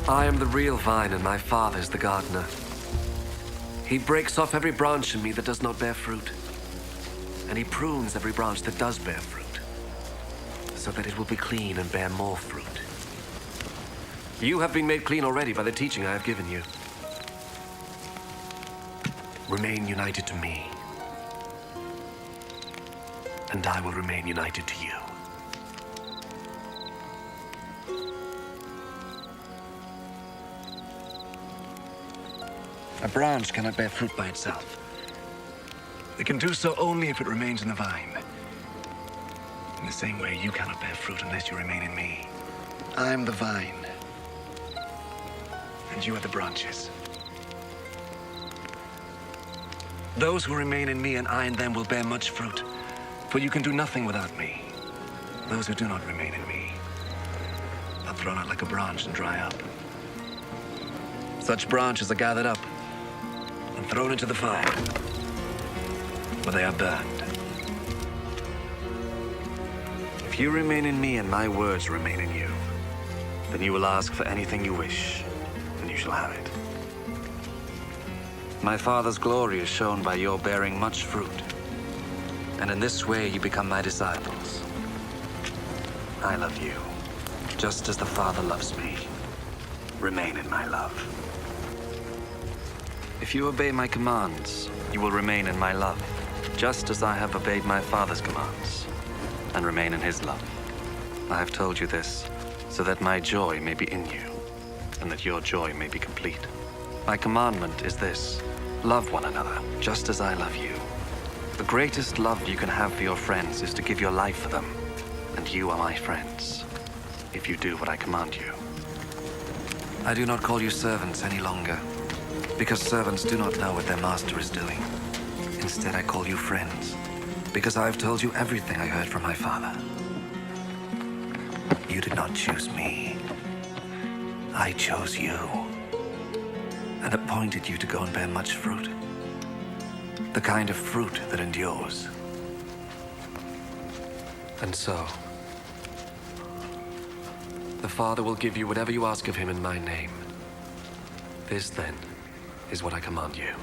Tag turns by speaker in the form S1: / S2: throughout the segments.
S1: I am the real vine, and my father is the gardener. He breaks off every branch in me that does not bear fruit, and he prunes every branch that does bear fruit, so that it will be clean and bear more fruit. You have been made clean already by the teaching I have given you. Remain united to me, and I will remain united to you.
S2: A branch cannot bear fruit by itself. It can do so only if it remains in the vine. In the same way, you cannot bear fruit unless you remain in me. I am the vine, and you are the branches. Those who remain in me and I in them will bear much fruit, for you can do nothing without me. Those who do not remain in me are thrown out like a branch and dry up. Such branches are gathered up and thrown into the fire, where they are burned. If you remain in me and my words remain in you, then you will ask for anything you wish, and you shall have it. My Father's glory is shown by your bearing much fruit, and in this way you become my disciples. I love you, just as the Father loves me. Remain in my love. If you obey my commands, you will remain in my love, just as I have obeyed my Father's commands, and remain in his love. I have told you this, so that my joy may be in you, and that your joy may be complete. My commandment is this: love one another, just as I love you. The greatest love you can have for your friends is to give your life for them, and you are my friends, if you do what I command you. I do not call you servants any longer, because servants do not know what their master is doing. Instead, I call you friends, because I have told you everything I heard from my Father. You did not choose me. I chose you, and appointed you to go and bear much fruit. The kind of fruit that endures.
S1: And so, the Father will give you whatever you ask of him in my name. This, then, is what I command you.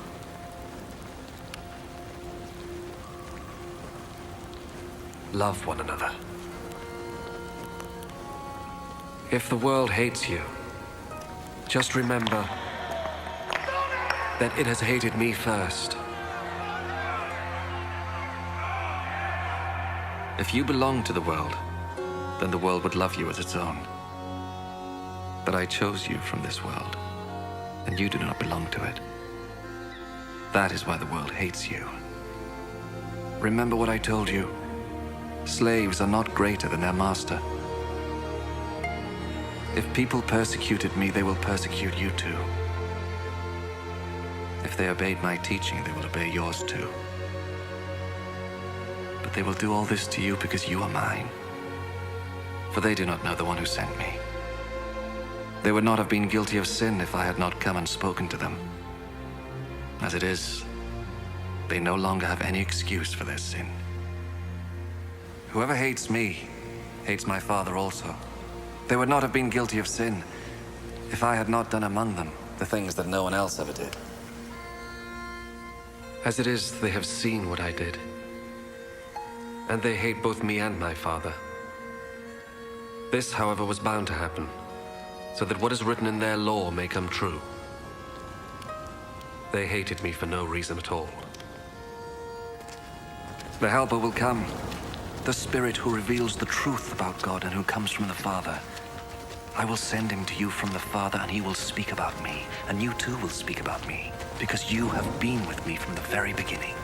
S1: Love one another. If the world hates you, just remember that it has hated me first. If you belong to the world, then the world would love you as its own. But I chose you from this world, and you do not belong to it. That is why the world hates you. Remember what I told you. Slaves are not greater than their master. If people persecuted me, they will persecute you too. If they obeyed my teaching, they will obey yours too. But they will do all this to you because you are mine. For they do not know the one who sent me. They would not have been guilty of sin if I had not come and spoken to them. As it is, they no longer have any excuse for their sin. Whoever hates me, hates my Father also. They would not have been guilty of sin if I had not done among them the things that no one else ever did. As it is, they have seen what I did, and they hate both me and my Father. This, however, was bound to happen, so that what is written in their law may come true. They hated me for no reason at all. The Helper will come, the Spirit who reveals the truth about God and who comes from the Father. I will send him to you from the Father, and he will speak about me, and you too will speak about me, because you have been with me from the very beginning.